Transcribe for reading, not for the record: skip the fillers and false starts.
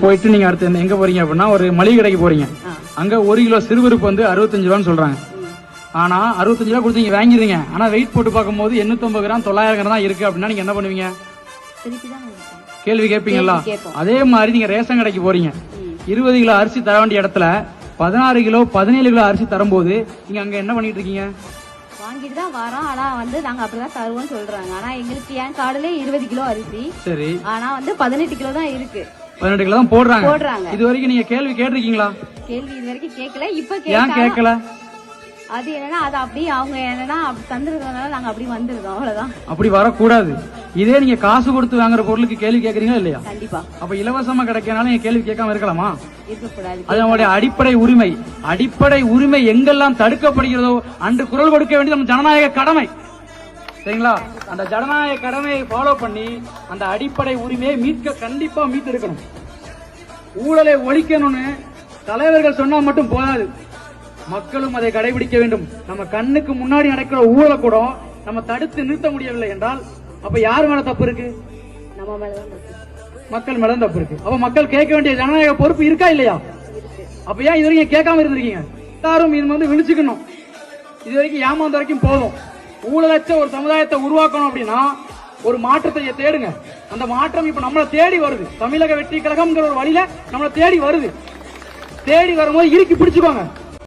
போயிட்டு நீங்க அடுத்து எங்க போறீங்க அப்படின்னா ஒரு மளிகை கடைக்கு போறீங்க. அங்க 1 கிலோ சிறுபருப்பு வந்து 65 ரூபான்னு சொல்றாங்க. ஆனா 65 ரூபா கொடுத்து நீங்க வாங்கிடுறீங்க. ஆனா வெயிட் போட்டு பார்க்கும்போது 850 கிராம் 900 கிராம் தான் இருக்கு அப்படின்னா நீங்க என்ன பண்ணுவீங்க? கேள்வி கேட்பீங்களா? அதே மாதிரி நீங்க ரேஷன் கடைக்கு போறீங்க. 20 கிலோ அரிசி தர வேண்டிய இடத்துல 16 கிலோ 17 கிலோ அரிசி தரும்போது நீங்க அங்க என்ன பண்ணிட்டு இருக்கீங்க? வாங்கிட்டு தான் வரோம். ஆனா வந்து நாங்க அப்படிதான் தருவோம்னு சொல்றாங்க. ஆனா எங்களுக்கு என் கார்டுல 20 கிலோ அரிசி. சரி. ஆனா வந்து 18 கிலோ தான் இருக்கு. 18 கிலோ தான் போடுறாங்க. இது வரைக்கும் நீங்க கேள்வி கேட்டிருக்கீங்களா? கேள்வி இது வரைக்கும் கேட்கல. இப்ப ஏன் கேட்கல? அது என்னன்னா அது அப்படியே அவங்க என்னன்னா தந்துருக்கனால நாங்க அப்படி வந்துருக்கோம். அவ்வளவுதான். அப்படி வரக்கூடாது. இதே நீங்க காசு கொடுத்து வாங்குற பொருளுக்கு கேள்வி கேட்கறீங்களா இல்லையா? கண்டிப்பா. அப்ப இலவசமா கிடைக்கனால நீங்க கேள்வி கேட்காம இருக்கலாமா? இருக்கக்கூடாது. அது நம்மளுடைய அடிப்படை உரிமை. அடிப்படை உரிமை எங்கெல்லாம் தடுக்கப்படுகிறதோ அன்று குரல் கொடுக்க வேண்டியது நம்ம ஜனநாயக கடமை. சரிங்களா? அந்த ஜனநாயக கடமையை ஃபாலோ பண்ணி அந்த அடிப்படை உரிமையை கண்டிப்பா மீட்டெடுக்கணும். ஊழலை ஒழிக்கணும்னு தலைவர்கள் சொன்னா மட்டும் போதாது, மக்களும் அதை கடைபிடிக்க வேண்டும். நம்ம கண்ணுக்கு முன்னாடி நடக்கிற ஊழலை கூட நம்ம தடுத்து நிறுத்த முடியவில்லை என்றால் அப்ப யார் மேல தப்பு இருக்கு? நம்ம மேலதான் தப்பு. மக்கள் மேல தப்பு இருக்கு. அப்ப மக்கள் கேட்க வேண்டிய ஜனநாயக பொறுப்பு இருக்கா இல்லையா? அப்ப ஏன் இது வரைக்கும் கேட்காம இருந்திருக்கீங்க? எல்லாரும் இது வந்து விழிச்சுக்கணும். இது வரைக்கும் ஏமாந்த வரைக்கும் போதும். ஊழலற்ற ஒரு சமுதாயத்தை உருவாக்கணும் அப்படின்னா ஒரு மாற்றத்தை தேடுங்க. அந்த மாற்றம் இப்ப நம்மளை தேடி வருது. தமிழக வெற்றி கழகம்ங்கிற ஒரு வழியில நம்மளை தேடி வருது. தேடி வரும்போது இறுக்கி பிடிச்சுக்கோங்க.